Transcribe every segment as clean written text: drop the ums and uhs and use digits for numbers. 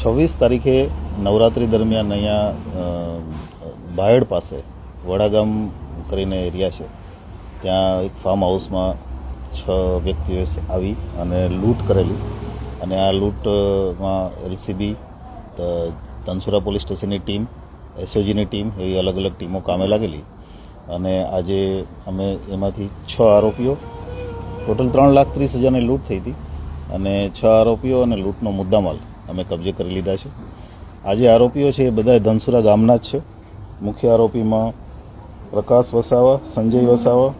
26 તારીખે નવરાત્રિ દરમિયાન અહીંયા બાયડ પાસે વડાગામ કરીને એરિયા છે, ત્યાં એક ફાર્મ હાઉસમાં 6 વ્યક્તિઓએ આવી અને લૂંટ કરેલી. અને આ લૂંટમાં એલસીબી, ધનસુરા પોલીસ સ્ટેશનની ટીમ, એસઓજીની ટીમ એવી અલગ અલગ ટીમો કામે લાગેલી. અને આજે અમે એમાંથી 6 આરોપીઓ, ટોટલ 3,30,000ની લૂંટ થઈ હતી અને 6 આરોપીઓ અને લૂંટનો મુદ્દામાલ અમે કબજે કરી લીધા છે. આજે આરોપીઓ છે એ બધા ધનસુરા ગામના જ છે. મુખ્ય આરોપીમાં પ્રકાશ વસાવા, સંજય વસાવા,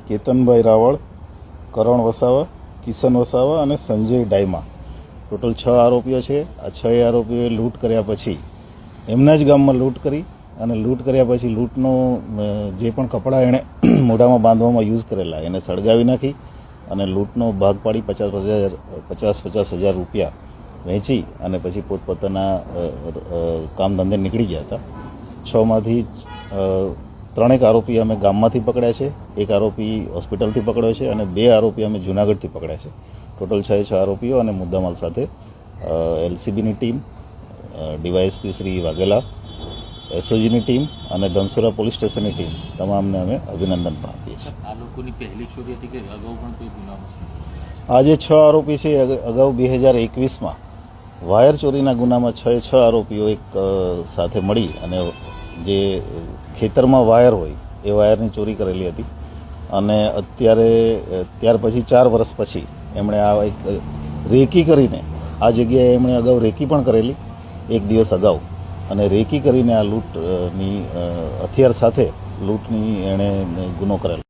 કેતનભાઈ રાવળ, કરણ વસાવા, કિશન વસાવા અને સંજય ડાયમા, ટોટલ 6 આરોપીઓ છે. આ 6 આરોપીઓએ લૂંટ કર્યા પછી એમના જ ગામમાં લૂંટ કરી અને લૂંટ કર્યા પછી લૂંટનો જે પણ કપડાં એણે મોઢામાં બાંધવામાં યુઝ કરેલા એને સળગાવી નાખી અને લૂંટનો ભાગ પાડી 50,000 રૂપિયા વેચી અને પછી પોતપોતાના કામ ધંધે નીકળી ગયા હતા. 6માંથી 3 આરોપી અમે ગામમાંથી પકડ્યા છે, 1 આરોપી હોસ્પિટલથી પકડ્યો છે અને 2 આરોપી અમે જૂનાગઢથી પકડ્યા છે. ટોટલ 6 આરોપીઓ અને મુદ્દામાલ સાથે એલસીબીની ટીમ, ડીવાયએસપી શ્રી વાઘેલા, એસઓજીની ટીમ અને ધનસુરા પોલીસ સ્ટેશનની ટીમ તમામને અમે અભિનંદન પણ આપીએ છીએ. આ લોકોની પહેલી ચોરી હતી કે અગાઉ પણ કોઈ ગુનાઓ છે? આ જે 6 આરોપી છે અગાઉ 2021માં વાયર ચોરીના ગુનામાં 6 આરોપીઓ એક સાથે મળી અને જે ખેતરમાં વાયર હોય એ વાયરની ચોરી કરેલી હતી. અને ત્યાર પછી 4 વર્ષ પછી એમણે આ એક રેકી કરીને આ જગ્યાએ એમણે અગાઉ રેકી પણ કરેલી 1 દિવસ અગાઉ, અને રેકી કરીને આ લૂંટની હથિયાર સાથે લૂંટની એણે ગુનો કરેલો.